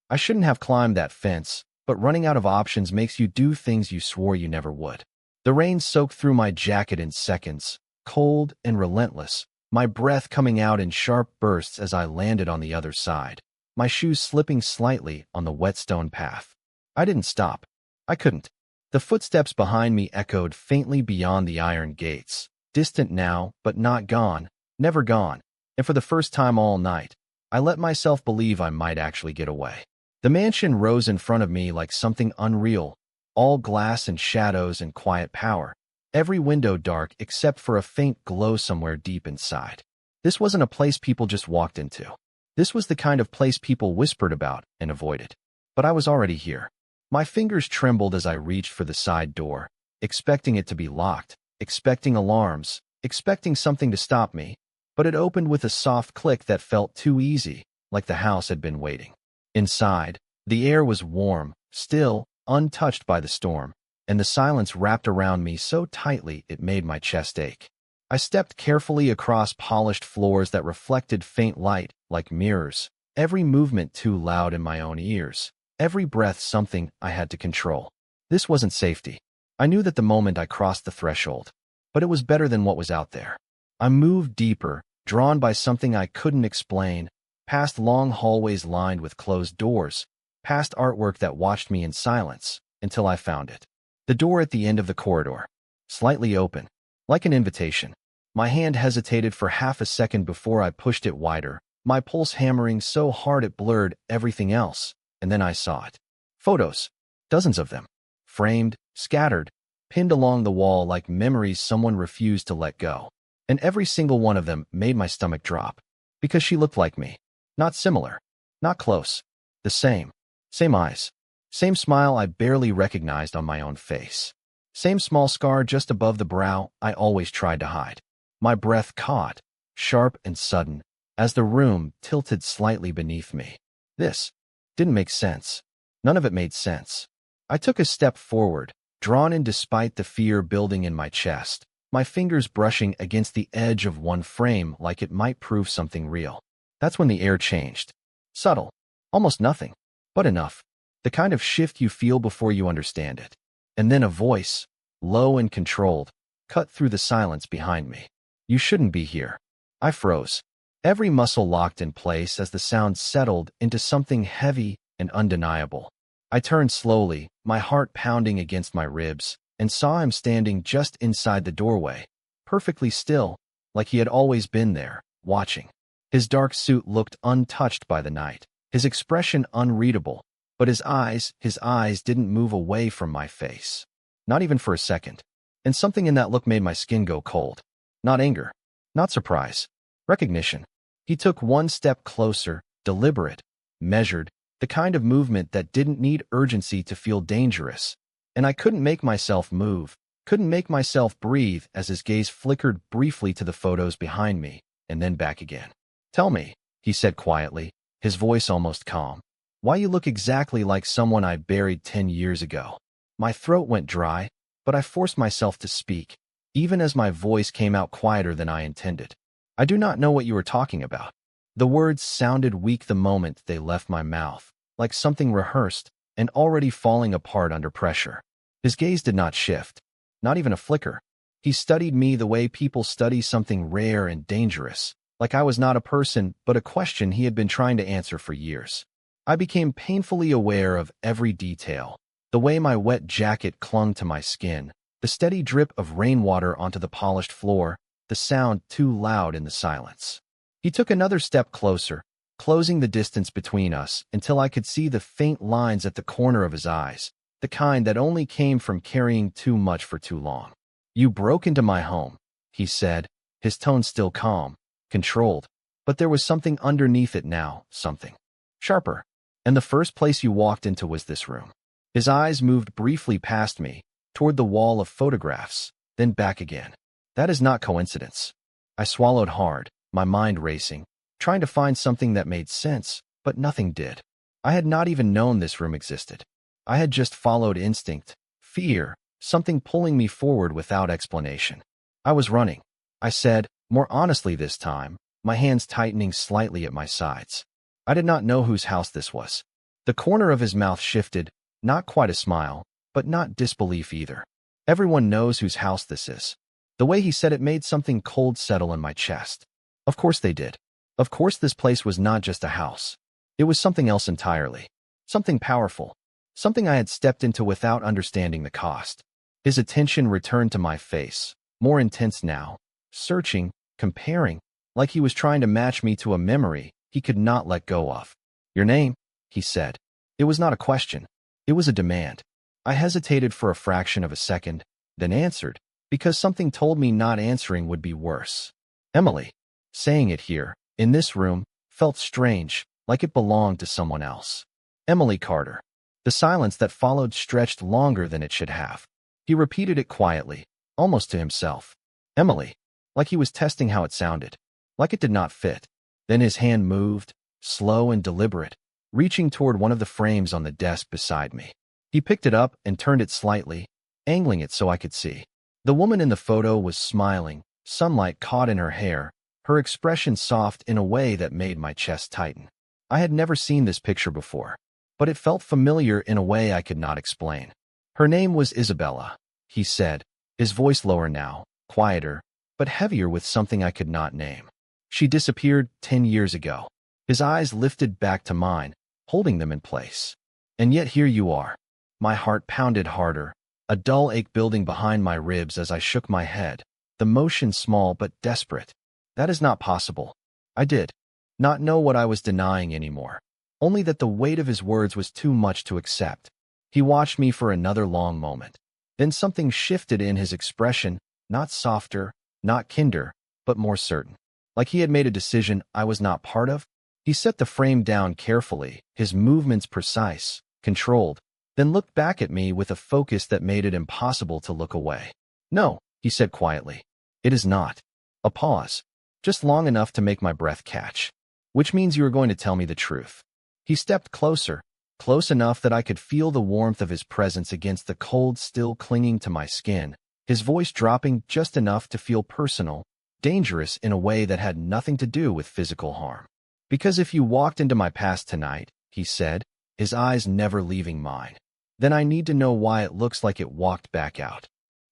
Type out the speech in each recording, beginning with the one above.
I shouldn't have climbed that fence, but running out of options makes you do things you swore you never would. The rain soaked through my jacket in seconds, cold and relentless, my breath coming out in sharp bursts as I landed on the other side, my shoes slipping slightly on the wet stone path. I didn't stop. I couldn't. The footsteps behind me echoed faintly beyond the iron gates, distant now, but not gone, never gone, and for the first time all night, I let myself believe I might actually get away. The mansion rose in front of me like something unreal, all glass and shadows and quiet power, every window dark except for a faint glow somewhere deep inside. This wasn't a place people just walked into. This was the kind of place people whispered about and avoided. But I was already here. My fingers trembled as I reached for the side door, expecting it to be locked, expecting alarms, expecting something to stop me, but it opened with a soft click that felt too easy, like the house had been waiting. Inside, the air was warm, still, untouched by the storm, and the silence wrapped around me so tightly it made my chest ache. I stepped carefully across polished floors that reflected faint light, like mirrors, every movement too loud in my own ears, every breath something I had to control. This wasn't safety. I knew that the moment I crossed the threshold, but it was better than what was out there. I moved deeper, drawn by something I couldn't explain, past long hallways lined with closed doors, past artwork that watched me in silence, until I found it. The door at the end of the corridor, slightly open, like an invitation. My hand hesitated for half a second before I pushed it wider, my pulse hammering so hard it blurred everything else, and then I saw it. Photos, dozens of them, framed, scattered, pinned along the wall like memories someone refused to let go. And every single one of them made my stomach drop, because she looked like me. Not similar, not close, the same. Same eyes, same smile I barely recognized on my own face. Same small scar just above the brow I always tried to hide. My breath caught, sharp and sudden, as the room tilted slightly beneath me. This didn't make sense. None of it made sense. I took a step forward, drawn in despite the fear building in my chest, my fingers brushing against the edge of one frame like it might prove something real. That's when the air changed. Subtle, almost nothing, but enough. The kind of shift you feel before you understand it. And then a voice, low and controlled, cut through the silence behind me. You shouldn't be here. I froze. Every muscle locked in place as the sound settled into something heavy and undeniable. I turned slowly, my heart pounding against my ribs, and saw him standing just inside the doorway, perfectly still, like he had always been there, watching. His dark suit looked untouched by the night, his expression unreadable, but his eyes didn't move away from my face. Not even for a second. And something in that look made my skin go cold. Not anger, not surprise, recognition. He took one step closer, deliberate, measured, the kind of movement that didn't need urgency to feel dangerous. And I couldn't make myself move, couldn't make myself breathe as his gaze flickered briefly to the photos behind me, and then back again. Tell me, he said quietly, his voice almost calm, why you look exactly like someone I buried 10 years ago. My throat went dry, but I forced myself to speak, even as my voice came out quieter than I intended. I do not know what you are talking about. The words sounded weak the moment they left my mouth, like something rehearsed and already falling apart under pressure. His gaze did not shift, not even a flicker. He studied me the way people study something rare and dangerous, like I was not a person but a question he had been trying to answer for years. I became painfully aware of every detail, the way my wet jacket clung to my skin, the steady drip of rainwater onto the polished floor, the sound too loud in the silence. He took another step closer, closing the distance between us until I could see the faint lines at the corner of his eyes, the kind that only came from carrying too much for too long. You broke into my home, he said, his tone still calm, controlled, but there was something underneath it now, something sharper. And the first place you walked into was this room. His eyes moved briefly past me, toward the wall of photographs, then back again. That is not coincidence. I swallowed hard, my mind racing, trying to find something that made sense, but nothing did. I had not even known this room existed. I had just followed instinct, fear, something pulling me forward without explanation. I was running, I said, more honestly this time, my hands tightening slightly at my sides. I did not know whose house this was. The corner of his mouth shifted, not quite a smile, but not disbelief either. Everyone knows whose house this is. The way he said it made something cold settle in my chest. Of course they did. Of course this place was not just a house. It was something else entirely. Something powerful. Something I had stepped into without understanding the cost. His attention returned to my face, more intense now, searching, comparing, like he was trying to match me to a memory he could not let go of. "Your name?" he said. It was not a question. It was a demand. I hesitated for a fraction of a second, then answered, because something told me not answering would be worse. "Emily." Saying it here, in this room, felt strange, like it belonged to someone else. "Emily Carter." The silence that followed stretched longer than it should have. He repeated it quietly, almost to himself. "Emily." Like he was testing how it sounded. Like it did not fit. Then his hand moved, slow and deliberate, reaching toward one of the frames on the desk beside me. He picked it up and turned it slightly, angling it so I could see. The woman in the photo was smiling, sunlight caught in her hair, her expression soft in a way that made my chest tighten. I had never seen this picture before, but it felt familiar in a way I could not explain. "Her name was Isabella," he said, his voice lower now, quieter, but heavier with something I could not name. "She disappeared 10 years ago." His eyes lifted back to mine, holding them in place. "And yet here you are." My heart pounded harder, a dull ache building behind my ribs as I shook my head, the motion small but desperate. "That is not possible." I did not know what I was denying anymore, only that the weight of his words was too much to accept. He watched me for another long moment. Then something shifted in his expression, not softer, not kinder, but more certain. Like he had made a decision I was not part of. He set the frame down carefully, his movements precise, controlled, then looked back at me with a focus that made it impossible to look away. "No," he said quietly. "It is not." A pause, just long enough to make my breath catch. "Which means you are going to tell me the truth." He stepped closer, close enough that I could feel the warmth of his presence against the cold still clinging to my skin, his voice dropping just enough to feel personal, dangerous in a way that had nothing to do with physical harm. "Because if you walked into my past tonight," he said, his eyes never leaving mine, "then I need to know why it looks like it walked back out."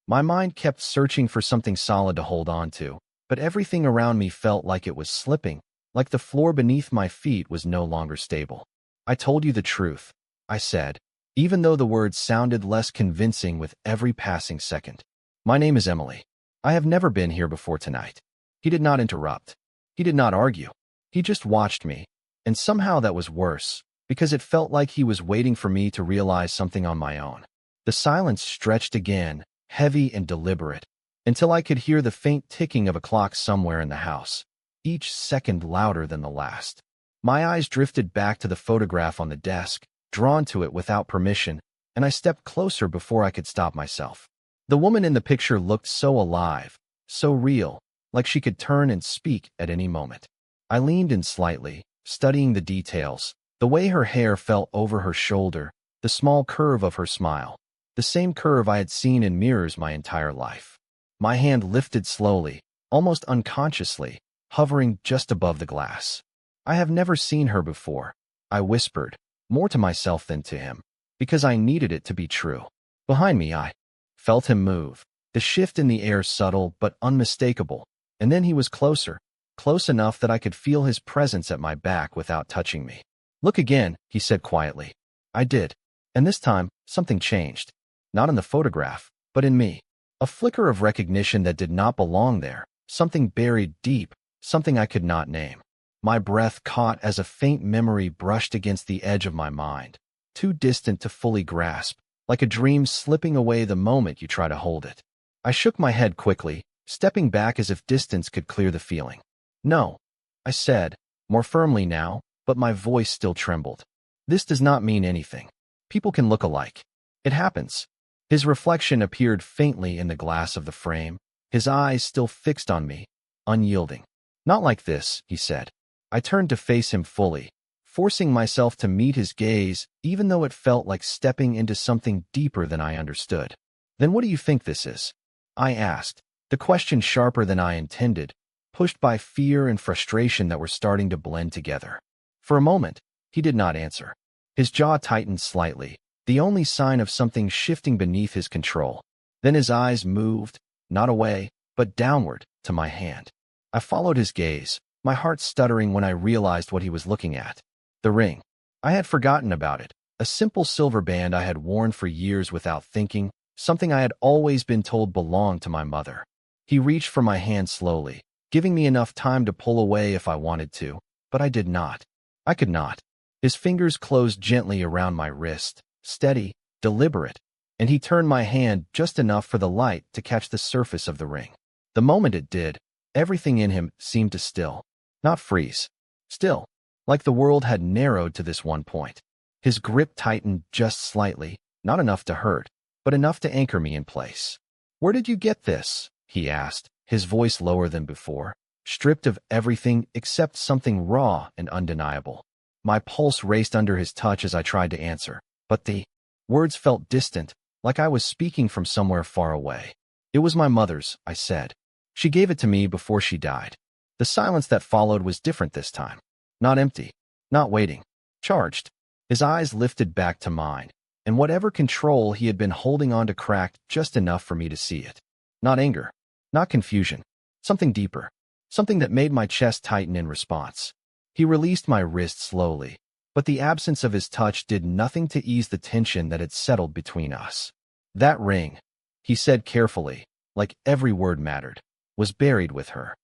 My mind kept searching for something solid to hold on to, but everything around me felt like it was slipping, like the floor beneath my feet was no longer stable. "I told you the truth," I said, even though the words sounded less convincing with every passing second. "My name is Emily. I have never been here before tonight." He did not interrupt. He did not argue. He just watched me, and somehow that was worse, because it felt like he was waiting for me to realize something on my own. The silence stretched again, heavy and deliberate, until I could hear the faint ticking of a clock somewhere in the house, each second louder than the last. My eyes drifted back to the photograph on the desk, drawn to it without permission, and I stepped closer before I could stop myself. The woman in the picture looked so alive, so real, like she could turn and speak at any moment. I leaned in slightly, studying the details, the way her hair fell over her shoulder, the small curve of her smile, the same curve I had seen in mirrors my entire life. My hand lifted slowly, almost unconsciously, hovering just above the glass. "I have never seen her before," I whispered, more to myself than to him, because I needed it to be true. Behind me I felt him move, the shift in the air subtle but unmistakable, and then he was closer, close enough that I could feel his presence at my back without touching me. "Look again," he said quietly. I did, and this time something changed. Not in the photograph, but in me. A flicker of recognition that did not belong there, something buried deep, something I could not name. My breath caught as a faint memory brushed against the edge of my mind, too distant to fully grasp, like a dream slipping away the moment you try to hold it. I shook my head quickly, stepping back as if distance could clear the feeling. "No," I said, more firmly now, but my voice still trembled. "This does not mean anything. People can look alike. It happens." His reflection appeared faintly in the glass of the frame, his eyes still fixed on me, unyielding. "Not like this," he said. I turned to face him fully, forcing myself to meet his gaze, even though it felt like stepping into something deeper than I understood. "Then what do you think this is?" I asked, the question sharper than I intended, pushed by fear and frustration that were starting to blend together. For a moment, he did not answer. His jaw tightened slightly, the only sign of something shifting beneath his control. Then his eyes moved, not away, but downward, to my hand. I followed his gaze, my heart stuttering when I realized what he was looking at. The ring. I had forgotten about it, a simple silver band I had worn for years without thinking, something I had always been told belonged to my mother. He reached for my hand slowly, giving me enough time to pull away if I wanted to, but I did not. I could not. His fingers closed gently around my wrist, steady, deliberate, and he turned my hand just enough for the light to catch the surface of the ring. The moment it did, everything in him seemed to still, not freeze, still, like the world had narrowed to this one point. His grip tightened just slightly, not enough to hurt, but enough to anchor me in place. "Where did you get this?" he asked, his voice lower than before, stripped of everything except something raw and undeniable. My pulse raced under his touch as I tried to answer, but the words felt distant, like I was speaking from somewhere far away. "It was my mother's," I said. "She gave it to me before she died." The silence that followed was different this time. Not empty, not waiting, charged. His eyes lifted back to mine, and whatever control he had been holding on to cracked just enough for me to see it. Not anger, not confusion, something deeper, something that made my chest tighten in response. He released my wrist slowly, but the absence of his touch did nothing to ease the tension that had settled between us. "That ring," he said carefully, like every word mattered, "was buried with her."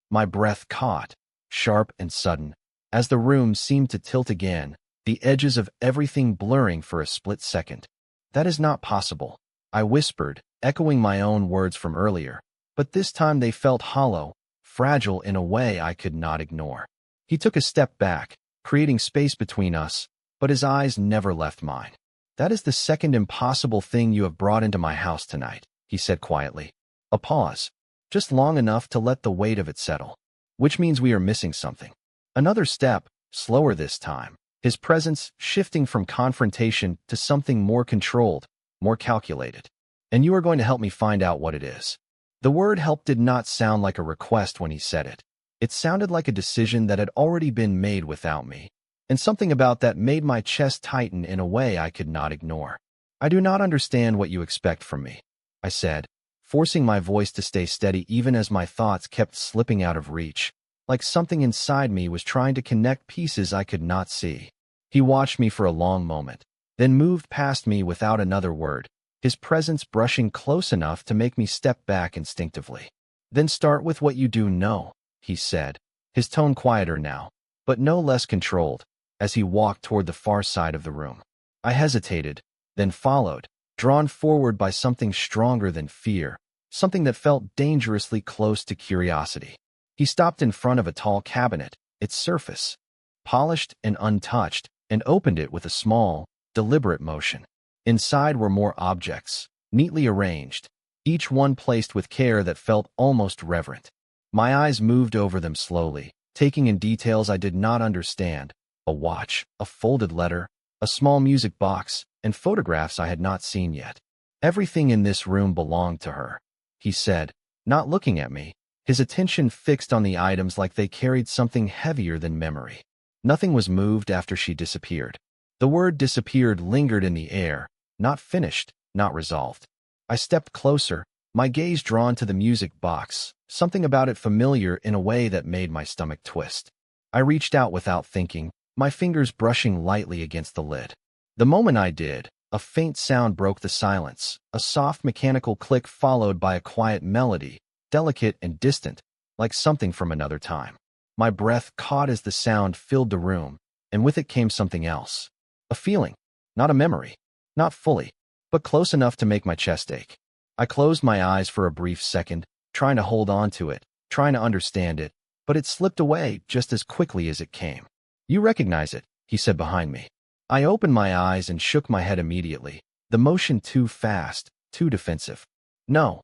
My breath caught, sharp and sudden, as the room seemed to tilt again, the edges of everything blurring for a split second. "That is not possible," I whispered, echoing my own words from earlier, but this time they felt hollow, fragile in a way I could not ignore. He took a step back, creating space between us, but his eyes never left mine. "That is the second impossible thing you have brought into my house tonight," he said quietly. A pause, just long enough to let the weight of it settle. "Which means we are missing something." Another step, slower this time, his presence shifting from confrontation to something more controlled, more calculated. "And you are going to help me find out what it is." The word help did not sound like a request when he said it. It sounded like a decision that had already been made without me, and something about that made my chest tighten in a way I could not ignore. "I do not understand what you expect from me," I said, forcing my voice to stay steady even as my thoughts kept slipping out of reach, like something inside me was trying to connect pieces I could not see. He watched me for a long moment, then moved past me without another word, his presence brushing close enough to make me step back instinctively. "Then start with what you do know," he said, his tone quieter now, but no less controlled, as he walked toward the far side of the room. I hesitated, then followed, drawn forward by something stronger than fear, something that felt dangerously close to curiosity. He stopped in front of a tall cabinet, its surface polished and untouched, and opened it with a small, deliberate motion. Inside were more objects, neatly arranged, each one placed with care that felt almost reverent. My eyes moved over them slowly, taking in details I did not understand: a watch, a folded letter, a small music box, and photographs I had not seen yet. "Everything in this room belonged to her," he said, not looking at me, his attention fixed on the items like they carried something heavier than memory. "Nothing was moved after she disappeared." The word disappeared lingered in the air, not finished, not resolved. I stepped closer, my gaze drawn to the music box, something about it familiar in a way that made my stomach twist. I reached out without thinking, my fingers brushing lightly against the lid. The moment I did, a faint sound broke the silence, a soft mechanical click followed by a quiet melody, delicate and distant, like something from another time. My breath caught as the sound filled the room, and with it came something else. A feeling, not a memory, not fully, but close enough to make my chest ache. I closed my eyes for a brief second, trying to hold on to it, trying to understand it, but it slipped away just as quickly as it came. "You recognize it," he said behind me. I opened my eyes and shook my head immediately, the motion too fast, too defensive. "No,"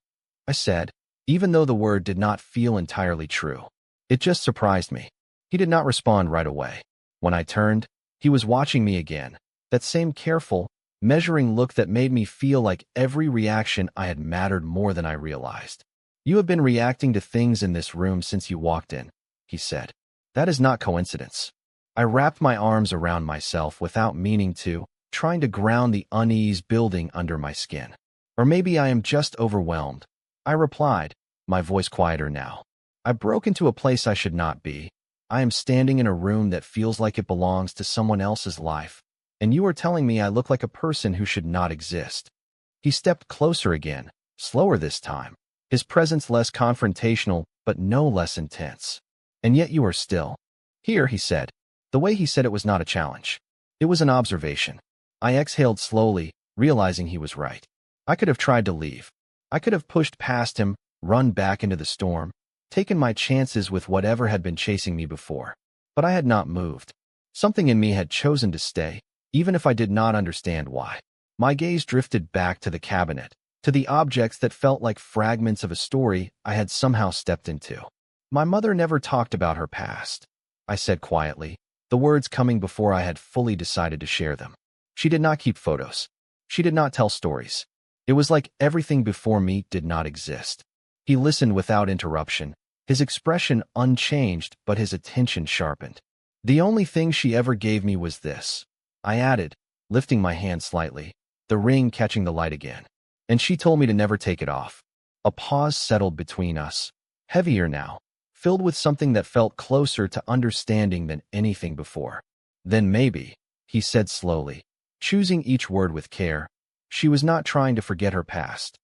I said, even though the word did not feel entirely true. It just surprised me. He did not respond right away. When I turned, he was watching me again, that same careful, measuring look that made me feel like every reaction I had mattered more than I realized. "You have been reacting to things in this room since you walked in," he said. "That is not coincidence." I wrapped my arms around myself without meaning to, trying to ground the unease building under my skin. Or maybe I am just overwhelmed, I replied, my voice quieter now. I broke into a place I should not be. I am standing in a room that feels like it belongs to someone else's life, and you are telling me I look like a person who should not exist. He stepped closer again, slower this time, his presence less confrontational but no less intense. And yet you are still here, he said. The way he said it was not a challenge. It was an observation. I exhaled slowly, realizing he was right. I could have tried to leave. I could have pushed past him, run back into the storm, taken my chances with whatever had been chasing me before. But I had not moved. Something in me had chosen to stay, even if I did not understand why. My gaze drifted back to the cabinet, to the objects that felt like fragments of a story I had somehow stepped into. My mother never talked about her past, I said quietly, the words coming before I had fully decided to share them. She did not keep photos. She did not tell stories. It was like everything before me did not exist. He listened without interruption, his expression unchanged but his attention sharpened. The only thing she ever gave me was this, I added, lifting my hand slightly, the ring catching the light again. And she told me to never take it off. A pause settled between us, heavier now, filled with something that felt closer to understanding than anything before. Then maybe, he said slowly, choosing each word with care, she was not trying to forget her past.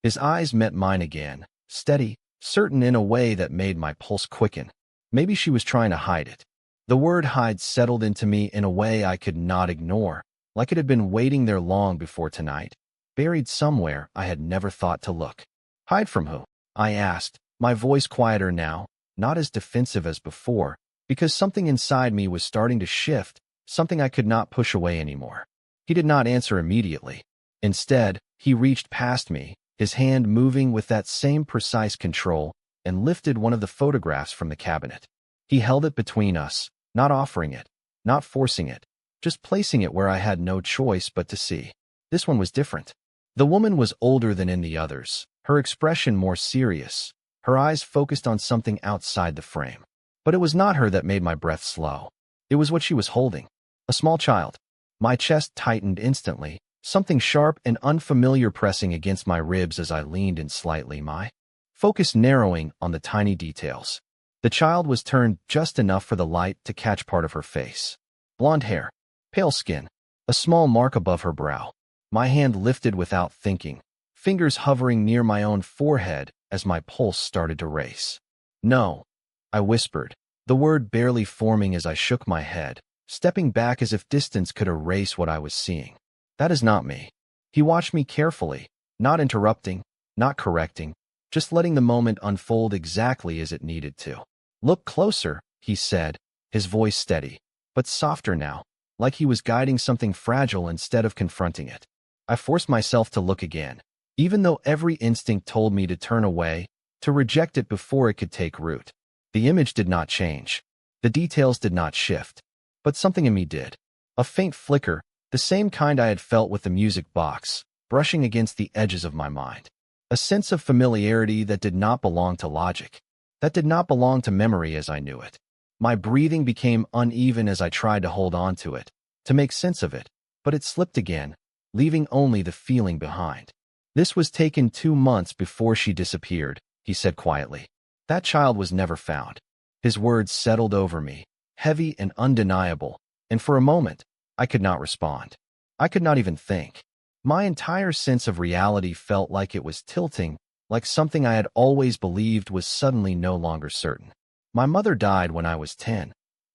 His eyes met mine again, steady, certain in a way that made my pulse quicken. Maybe she was trying to hide it. The word hide settled into me in a way I could not ignore, like it had been waiting there long before tonight, buried somewhere I had never thought to look. Hide from who? I asked, my voice quieter now, not as defensive as before, because something inside me was starting to shift, something I could not push away anymore. He did not answer immediately. Instead, he reached past me, his hand moving with that same precise control, and lifted one of the photographs from the cabinet. He held it between us, not offering it, not forcing it, just placing it where I had no choice but to see. This one was different. The woman was older than in the others, her expression more serious, her eyes focused on something outside the frame. But it was not her that made my breath slow. It was what she was holding. A small child. My chest tightened instantly, something sharp and unfamiliar pressing against my ribs as I leaned in slightly, my focus narrowing on the tiny details. The child was turned just enough for the light to catch part of her face. Blonde hair, pale skin, a small mark above her brow. My hand lifted without thinking, fingers hovering near my own forehead as my pulse started to race. No, I whispered, the word barely forming as I shook my head, stepping back as if distance could erase what I was seeing. That is not me. He watched me carefully, not interrupting, not correcting, just letting the moment unfold exactly as it needed to. Look closer, he said, his voice steady, but softer now, like he was guiding something fragile instead of confronting it. I forced myself to look again, even though every instinct told me to turn away, to reject it before it could take root. The image did not change. The details did not shift. But something in me did. A faint flicker, the same kind I had felt with the music box, brushing against the edges of my mind. A sense of familiarity that did not belong to logic, that did not belong to memory as I knew it. My breathing became uneven as I tried to hold on to it, to make sense of it, but it slipped again, leaving only the feeling behind. This was taken 2 months before she disappeared, he said quietly. That child was never found. His words settled over me, heavy and undeniable, and for a moment, I could not respond. I could not even think. My entire sense of reality felt like it was tilting, like something I had always believed was suddenly no longer certain. My mother died when I was 10.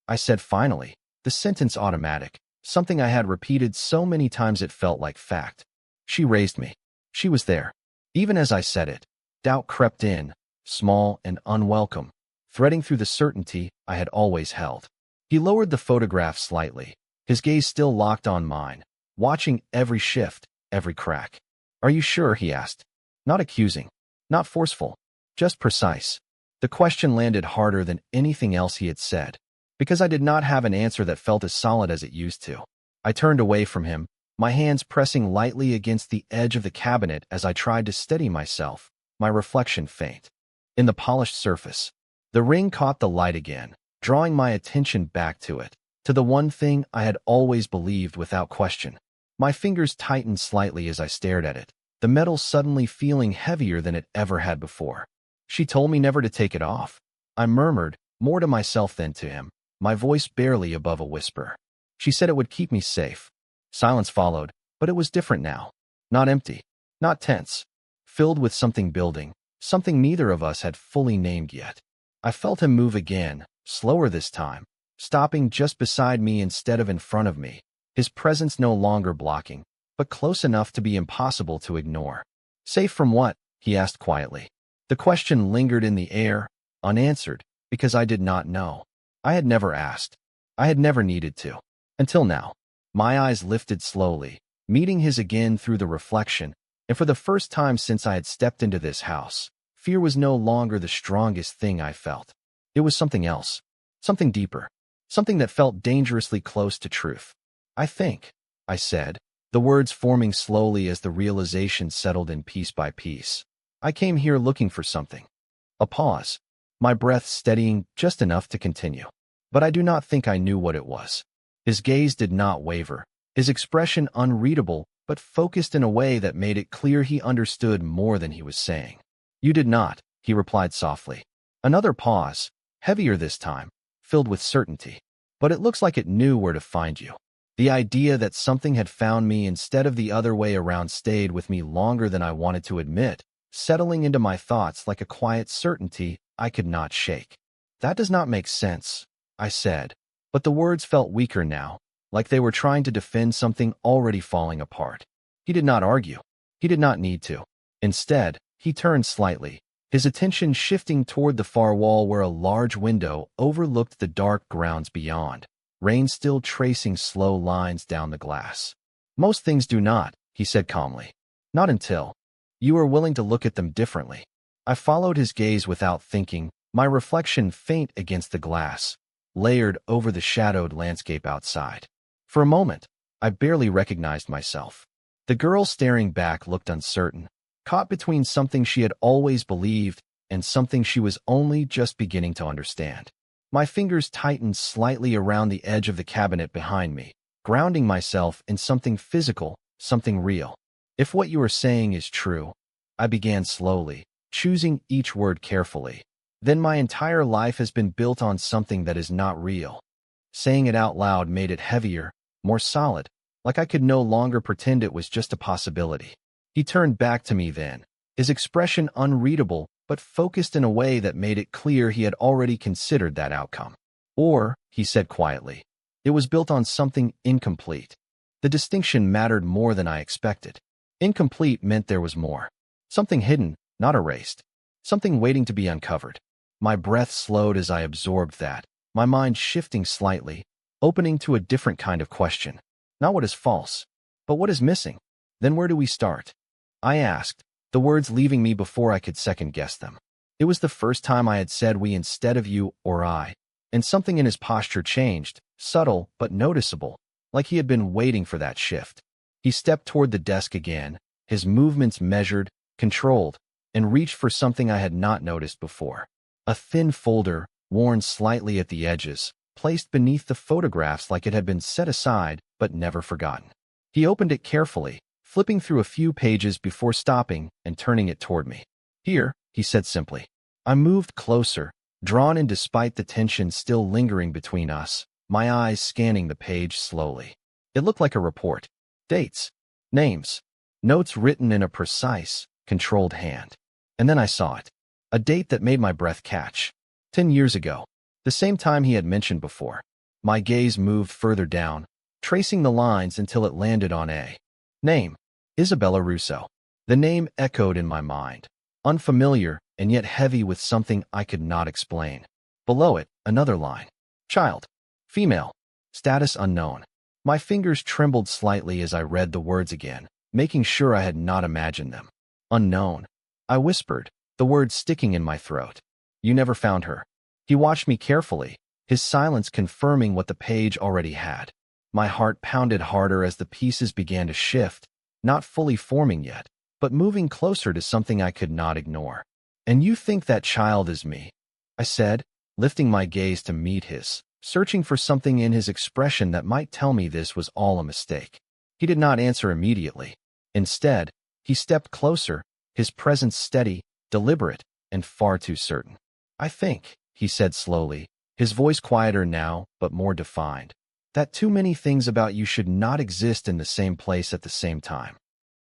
I said finally, the sentence automatic, something I had repeated so many times it felt like fact. She raised me. She was there. Even as I said it, doubt crept in, small and unwelcome, threading through the certainty I had always held. He lowered the photograph slightly, his gaze still locked on mine, watching every shift, every crack. Are you sure? He asked. Not accusing, not forceful, just precise. The question landed harder than anything else he had said, because I did not have an answer that felt as solid as it used to. I turned away from him, my hands pressing lightly against the edge of the cabinet as I tried to steady myself, my reflection faint. In the polished surface, the ring caught the light again, drawing my attention back to it. to the one thing I had always believed without question. My fingers tightened slightly as I stared at it, the metal suddenly feeling heavier than it ever had before. She told me never to take it off. I murmured, more to myself than to him, my voice barely above a whisper. She said it would keep me safe. Silence followed, but it was different now. Not empty, not tense, filled with something building, something neither of us had fully named yet. I felt him move again, slower this time, stopping just beside me instead of in front of me, his presence no longer blocking, but close enough to be impossible to ignore. Safe from what? He asked quietly. The question lingered in the air, unanswered, because I did not know. I had never asked. I had never needed to. Until now. My eyes lifted slowly, meeting his again through the reflection, and for the first time since I had stepped into this house, fear was no longer the strongest thing I felt. It was something else, something deeper, something that felt dangerously close to truth. I think, I said, the words forming slowly as the realization settled in piece by piece. I came here looking for something. A pause, my breath steadying just enough to continue. But I do not think I knew what it was. His gaze did not waver, his expression unreadable, but focused in a way that made it clear he understood more than he was saying. You did not, he replied softly. Another pause, heavier this time, filled with certainty. But it looks like it knew where to find you. The idea that something had found me instead of the other way around stayed with me longer than I wanted to admit, settling into my thoughts like a quiet certainty I could not shake. That does not make sense, I said, but the words felt weaker now, like they were trying to defend something already falling apart. He did not argue. He did not need to. Instead, he turned slightly, his attention shifting toward the far wall where a large window overlooked the dark grounds beyond, rain still tracing slow lines down the glass. Most things do not, he said calmly. Not until you are willing to look at them differently. I followed his gaze without thinking, my reflection faint against the glass, layered over the shadowed landscape outside. For a moment, I barely recognized myself. The girl staring back looked uncertain, caught between something she had always believed and something she was only just beginning to understand. My fingers tightened slightly around the edge of the cabinet behind me, grounding myself in something physical, something real. If what you are saying is true, I began slowly, choosing each word carefully, then my entire life has been built on something that is not real. Saying it out loud made it heavier, more solid, like I could no longer pretend it was just a possibility. He turned back to me then, his expression unreadable but focused in a way that made it clear he had already considered that outcome. Or, he said quietly, it was built on something incomplete. The distinction mattered more than I expected. Incomplete meant there was more. Something hidden, not erased. Something waiting to be uncovered. My breath slowed as I absorbed that, my mind shifting slightly, opening to a different kind of question. Not what is false, but what is missing. Then where do we start? I asked, the words leaving me before I could second-guess them. It was the first time I had said we instead of you or I, and something in his posture changed, subtle but noticeable, like he had been waiting for that shift. He stepped toward the desk again, his movements measured, controlled, and reached for something I had not noticed before. A thin folder, worn slightly at the edges, placed beneath the photographs like it had been set aside but never forgotten. He opened it carefully, flipping through a few pages before stopping and turning it toward me. Here, he said simply. I moved closer, drawn in despite the tension still lingering between us, my eyes scanning the page slowly. It looked like a report. Dates, names, notes written in a precise, controlled hand. And then I saw it. A date that made my breath catch. 10 years ago. The same time he had mentioned before. My gaze moved further down, tracing the lines until it landed on a name. Isabella Russo. The name echoed in my mind. Unfamiliar, and yet heavy with something I could not explain. Below it, another line. Child. Female. Status unknown. My fingers trembled slightly as I read the words again, making sure I had not imagined them. Unknown. I whispered, the words sticking in my throat. You never found her. He watched me carefully, his silence confirming what the page already had. My heart pounded harder as the pieces began to shift, not fully forming yet, but moving closer to something I could not ignore. And you think that child is me? I said, lifting my gaze to meet his. searching for something in his expression that might tell me this was all a mistake. He did not answer immediately. Instead, he stepped closer, his presence steady, deliberate, and far too certain. "I think," he said slowly, his voice quieter now, but more defined, "that too many things about you should not exist in the same place at the same time."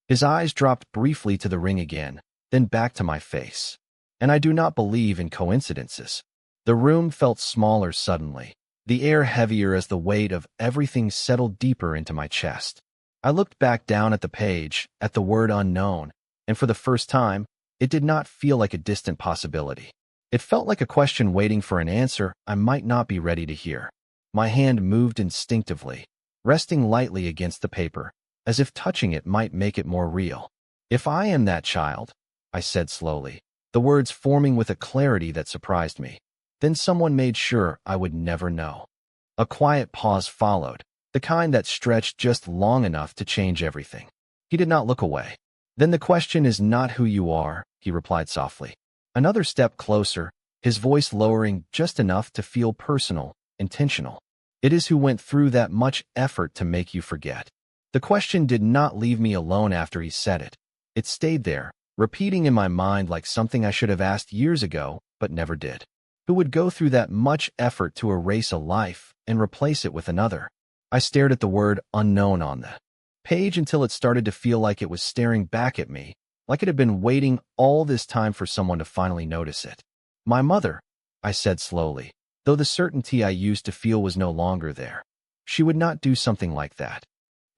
His eyes dropped briefly to the ring again, then back to my face. And I do not believe in coincidences. The room felt smaller suddenly, the air heavier as the weight of everything settled deeper into my chest. I looked back down at the page, at the word unknown, and for the first time, it did not feel like a distant possibility. It felt like a question waiting for an answer I might not be ready to hear. My hand moved instinctively, resting lightly against the paper, as if touching it might make it more real. "If I am that child," I said slowly, the words forming with a clarity that surprised me, "then someone made sure I would never know." A quiet pause followed, the kind that stretched just long enough to change everything. He did not look away. "Then the question is not who you are," he replied softly. Another step closer, his voice lowering just enough to feel personal, intentional. "It is who went through that much effort to make you forget." The question did not leave me alone after he said it. It stayed there, repeating in my mind like something I should have asked years ago, but never did. Who would go through that much effort to erase a life and replace it with another? I stared at the word unknown on the page until it started to feel like it was staring back at me, like it had been waiting all this time for someone to finally notice it. "My mother," I said slowly, though the certainty I used to feel was no longer there. "She would not do something like that."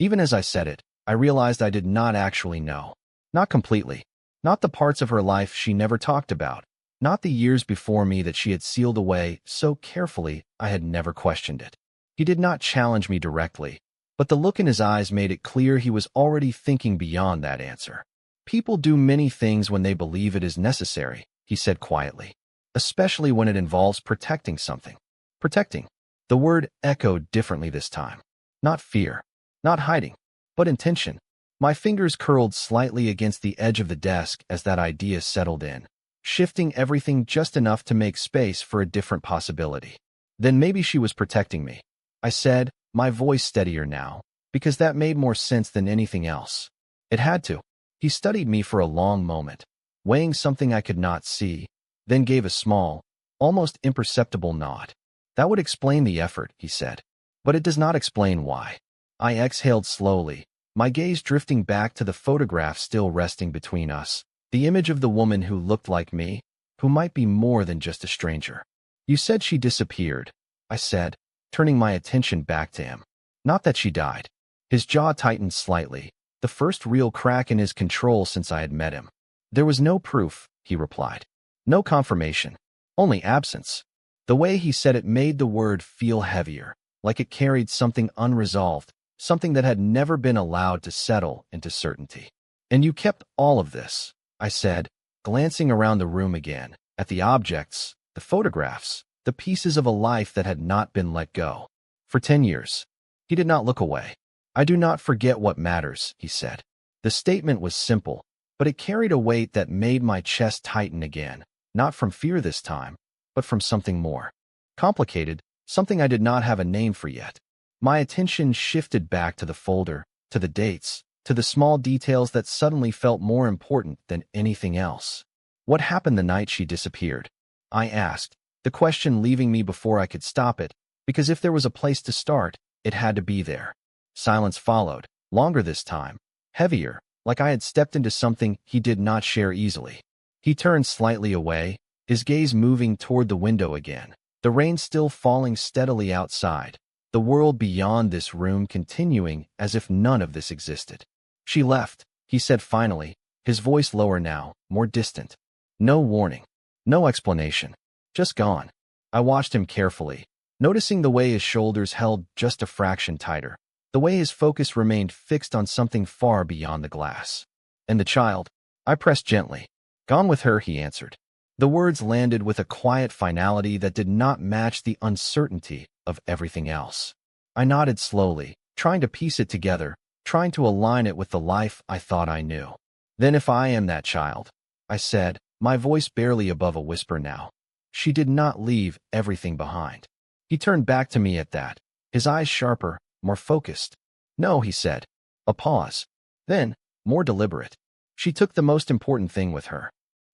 Even as I said it, I realized I did not actually know. Not completely. Not the parts of her life she never talked about. Not the years before me that she had sealed away so carefully I had never questioned it. He did not challenge me directly, but the look in his eyes made it clear he was already thinking beyond that answer. "People do many things when they believe it is necessary," he said quietly, "especially when it involves protecting something." Protecting. The word echoed differently this time. Not fear. Not hiding. But intention. My fingers curled slightly against the edge of the desk as that idea settled in, shifting everything just enough to make space for a different possibility. "Then maybe she was protecting me," I said, my voice steadier now, because that made more sense than anything else. It had to. He studied me for a long moment, weighing something I could not see, then gave a small, almost imperceptible nod. "That would explain the effort," he said. "But it does not explain why." I exhaled slowly, my gaze drifting back to the photograph still resting between us, the image of the woman who looked like me, who might be more than just a stranger. "You said she disappeared," I said, turning my attention back to him. "Not that she died." His jaw tightened slightly, the first real crack in his control since I had met him. "There was no proof," he replied. "No confirmation. Only absence." The way he said it made the word feel heavier, like it carried something unresolved, something that had never been allowed to settle into certainty. "And you kept all of this," I said, glancing around the room again, at the objects, the photographs, the pieces of a life that had not been let go. "For 10 years. He did not look away. "I do not forget what matters," he said. The statement was simple, but it carried a weight that made my chest tighten again, not from fear this time, but from something more complicated, something I did not have a name for yet. My attention shifted back to the folder, to the dates, to the small details that suddenly felt more important than anything else. "What happened the night she disappeared?" I asked, the question leaving me before I could stop it, because if there was a place to start, it had to be there. Silence followed, longer this time, heavier, like I had stepped into something he did not share easily. He turned slightly away, his gaze moving toward the window again, the rain still falling steadily outside, the world beyond this room continuing as if none of this existed. "She left," he said finally, his voice lower now, more distant. No warning. No explanation. Just gone. I watched him carefully, noticing the way his shoulders held just a fraction tighter, the way his focus remained fixed on something far beyond the glass. "And the child?" I pressed gently. "Gone with her," he answered. The words landed with a quiet finality that did not match the uncertainty of everything else. I nodded slowly, trying to piece it together, trying to align it with the life I thought I knew. "Then if I am that child," I said, my voice barely above a whisper now, "she did not leave everything behind." He turned back to me at that, his eyes sharper, more focused. No, he said. A pause. Then, more deliberate. She took the most important thing with her.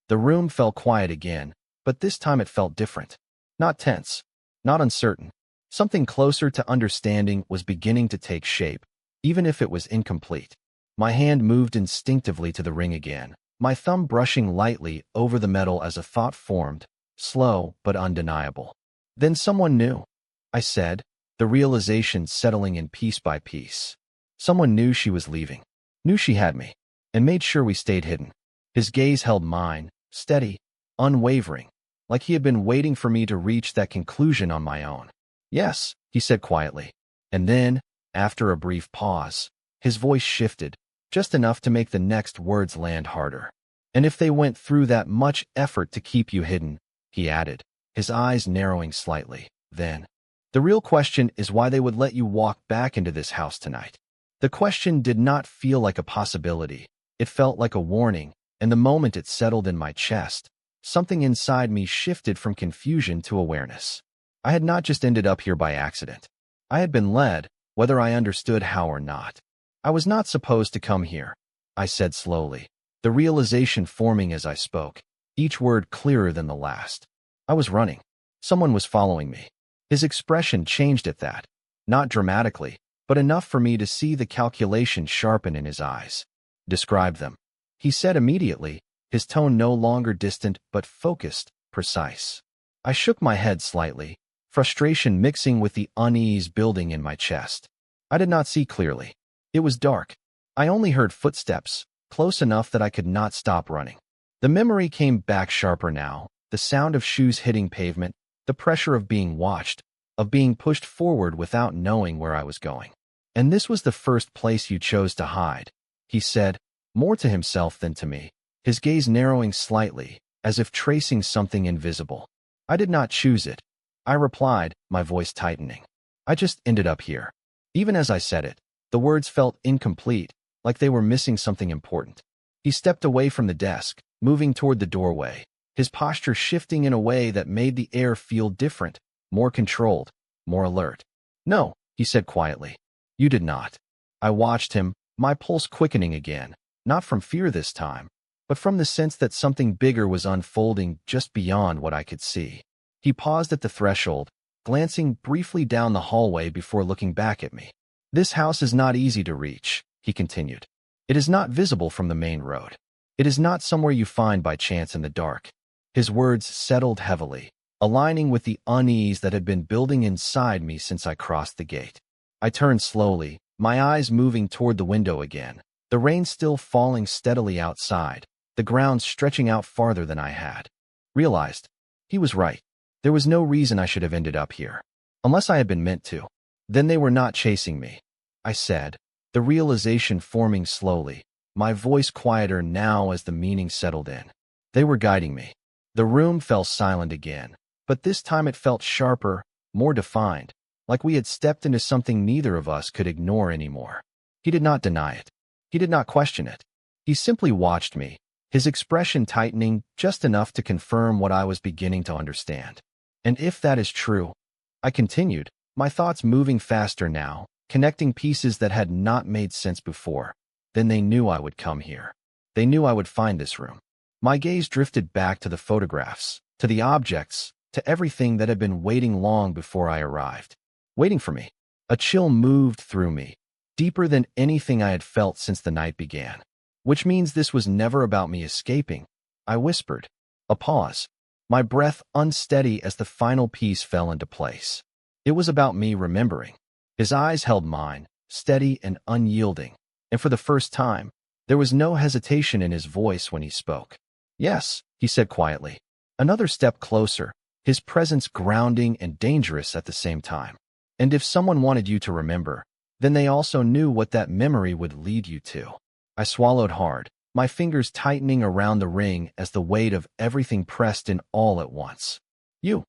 The room fell quiet again, but this time it felt different. Not tense. Not uncertain. Something closer to understanding was beginning to take shape, even if it was incomplete. My hand moved instinctively to the ring again, my thumb brushing lightly over the metal as a thought formed, slow but undeniable. Then someone knew, I said, the realization settling in piece by piece. Someone knew she was leaving, knew she had me, and made sure we stayed hidden. His gaze held mine, steady, unwavering, like he had been waiting for me to reach that conclusion on my own. Yes, he said quietly. And then, after a brief pause, his voice shifted, just enough to make the next words land harder. And if they went through that much effort to keep you hidden, he added, his eyes narrowing slightly, then, the real question is why they would let you walk back into this house tonight. The question did not feel like a possibility. It felt like a warning, and the moment it settled in my chest, something inside me shifted from confusion to awareness. I had not just ended up here by accident. I had been led, whether I understood how or not. I was not supposed to come here, I said slowly, the realization forming as I spoke, each word clearer than the last. I was running. Someone was following me. His expression changed at that, not dramatically, but enough for me to see the calculation sharpen in his eyes. Describe them, he said immediately, his tone no longer distant but focused, precise. I shook my head slightly, frustration mixing with the unease building in my chest. I did not see clearly. It was dark. I only heard footsteps, close enough that I could not stop running. The memory came back sharper now, the sound of shoes hitting pavement, the pressure of being watched, of being pushed forward without knowing where I was going. And this was the first place you chose to hide, he said, more to himself than to me, his gaze narrowing slightly, as if tracing something invisible. I did not choose it, I replied, my voice tightening. I just ended up here. Even as I said it, the words felt incomplete, like they were missing something important. He stepped away from the desk, moving toward the doorway, his posture shifting in a way that made the air feel different, more controlled, more alert. No, he said quietly. You did not. I watched him, my pulse quickening again, not from fear this time, but from the sense that something bigger was unfolding just beyond what I could see. He paused at the threshold, glancing briefly down the hallway before looking back at me. This house is not easy to reach, he continued. It is not visible from the main road. It is not somewhere you find by chance in the dark. His words settled heavily, aligning with the unease that had been building inside me since I crossed the gate. I turned slowly, my eyes moving toward the window again, the rain still falling steadily outside, the ground stretching out farther than I had. Realized, he was right. There was no reason I should have ended up here. Unless I had been meant to. Then they were not chasing me, I said, the realization forming slowly, my voice quieter now as the meaning settled in. They were guiding me. The room fell silent again, but this time it felt sharper, more defined, like we had stepped into something neither of us could ignore anymore. He did not deny it. He did not question it. He simply watched me, his expression tightening just enough to confirm what I was beginning to understand. And if that is true, I continued, my thoughts moving faster now, connecting pieces that had not made sense before, then they knew I would come here. They knew I would find this room. My gaze drifted back to the photographs, to the objects, to everything that had been waiting long before I arrived. Waiting for me. A chill moved through me, deeper than anything I had felt since the night began. Which means this was never about me escaping, I whispered. A pause. My breath unsteady as the final piece fell into place. It was about me remembering. His eyes held mine, steady and unyielding, and for the first time, there was no hesitation in his voice when he spoke. Yes, he said quietly. Another step closer, his presence grounding and dangerous at the same time. And if someone wanted you to remember, then they also knew what that memory would lead you to. I swallowed hard, my fingers tightening around the ring as the weight of everything pressed in all at once. You,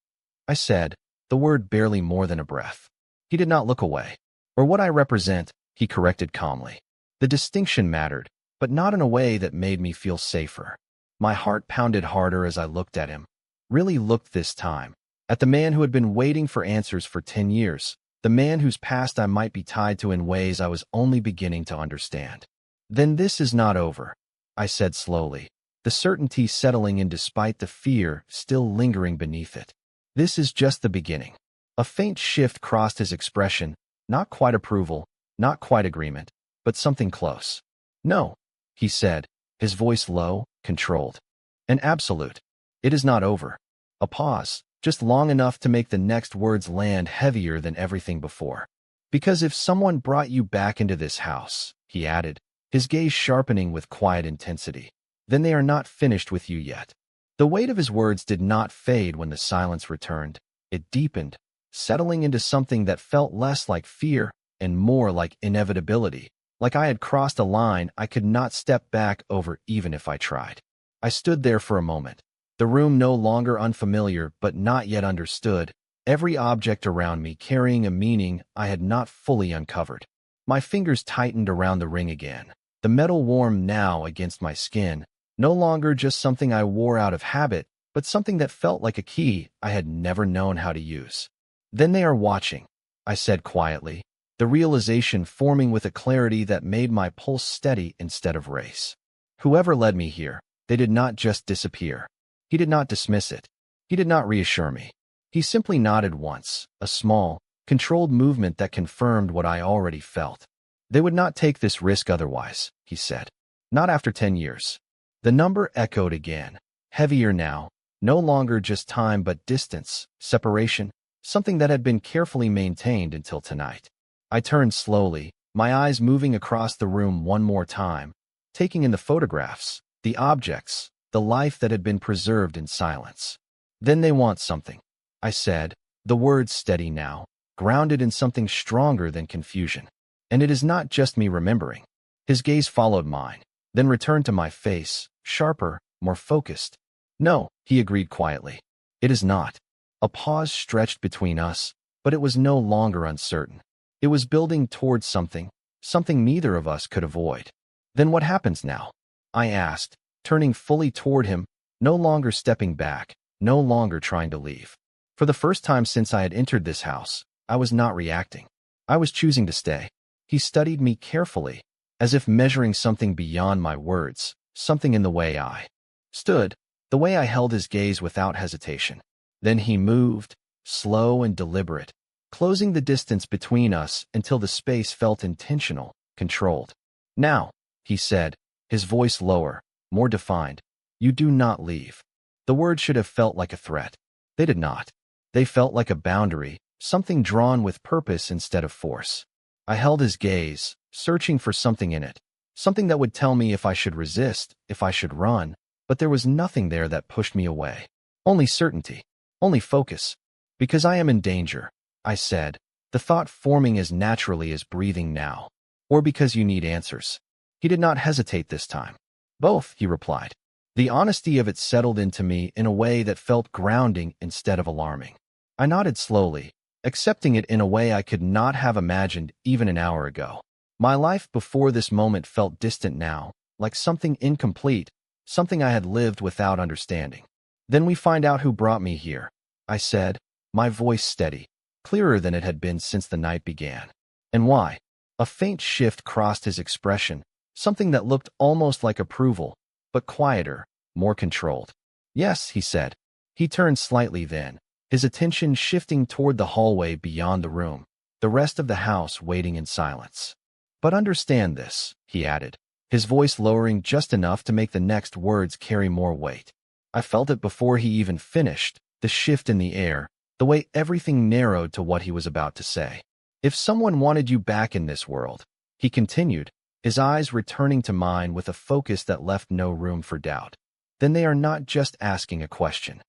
I said, the word barely more than a breath. He did not look away. Or what I represent, he corrected calmly. The distinction mattered, but not in a way that made me feel safer. My heart pounded harder as I looked at him. Really looked this time, At the man who had been waiting for answers for 10 years, the man whose past I might be tied to in ways I was only beginning to understand. Then this is not over, I said slowly, the certainty settling in despite the fear still lingering beneath it. This is just the beginning. A faint shift crossed his expression, not quite approval, not quite agreement, but something close. No, he said, his voice low, controlled. An absolute. It is not over. A pause, just long enough to make the next words land heavier than everything before. Because if someone brought you back into this house, he added, his gaze sharpening with quiet intensity, then they are not finished with you yet. The weight of his words did not fade when the silence returned. It deepened, settling into something that felt less like fear and more like inevitability, like I had crossed a line I could not step back over even if I tried. I stood there for a moment, the room no longer unfamiliar but not yet understood, every object around me carrying a meaning I had not fully uncovered. My fingers tightened around the ring again, the metal warm now against my skin, no longer just something I wore out of habit, but something that felt like a key I had never known how to use. Then they are watching, I said quietly, the realization forming with a clarity that made my pulse steady instead of race. Whoever led me here, they did not just disappear. He did not dismiss it. He did not reassure me. He simply nodded once, a small, controlled movement that confirmed what I already felt. They would not take this risk otherwise, he said. Not after 10 years. The number echoed again, heavier now, no longer just time but distance, separation, something that had been carefully maintained until tonight. I turned slowly, my eyes moving across the room one more time, taking in the photographs, the objects, the life that had been preserved in silence. Then they want something, I said, the words steady now, grounded in something stronger than confusion. And it is not just me remembering. His gaze followed mine, then returned to my face, sharper, more focused. No, he agreed quietly. It is not. A pause stretched between us, but it was no longer uncertain. It was building towards something, something neither of us could avoid. Then what happens now? I asked, turning fully toward him, no longer stepping back, no longer trying to leave. For the first time since I had entered this house, I was not reacting. I was choosing to stay. He studied me carefully, as if measuring something beyond my words, something in the way I stood, the way I held his gaze without hesitation. Then he moved, slow and deliberate, closing the distance between us until the space felt intentional, controlled. Now, he said, his voice lower, more defined, you do not leave. The words should have felt like a threat. They did not. They felt like a boundary, something drawn with purpose instead of force. I held his gaze, searching for something in it, something that would tell me if I should resist, if I should run, but there was nothing there that pushed me away. Only certainty, only focus. Because I am in danger, I said, the thought forming as naturally as breathing now. Or because you need answers. He did not hesitate this time. Both, he replied. The honesty of it settled into me in a way that felt grounding instead of alarming. I nodded slowly, accepting it in a way I could not have imagined even an hour ago. My life before this moment felt distant now, like something incomplete, something I had lived without understanding. Then we find out who brought me here, I said, my voice steady, clearer than it had been since the night began. And why? A faint shift crossed his expression, something that looked almost like approval, but quieter, more controlled. Yes, he said. He turned slightly then, his attention shifting toward the hallway beyond the room, the rest of the house waiting in silence. But understand this, he added, his voice lowering just enough to make the next words carry more weight. I felt it before he even finished, the shift in the air, the way everything narrowed to what he was about to say. If someone wanted you back in this world, he continued, his eyes returning to mine with a focus that left no room for doubt, then they are not just asking a question.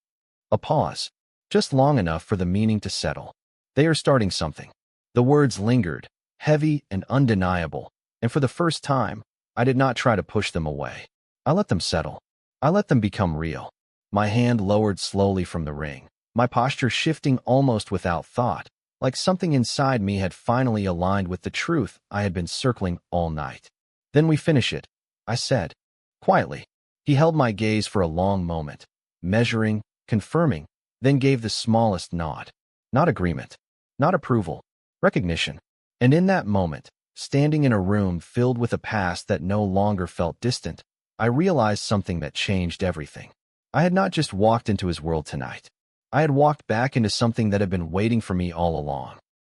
A pause, just long enough for the meaning to settle. They are starting something. The words lingered, heavy and undeniable, and for the first time, I did not try to push them away. I let them settle. I let them become real. My hand lowered slowly from the ring, my posture shifting almost without thought, like something inside me had finally aligned with the truth I had been circling all night. Then we finish it, I said, quietly. He held my gaze for a long moment, measuring, confirming, then gave the smallest nod. Not agreement, not approval, recognition. And in that moment, standing in a room filled with a past that no longer felt distant, I realized something that changed everything. I had not just walked into his world tonight. I had walked back into something that had been waiting for me all along.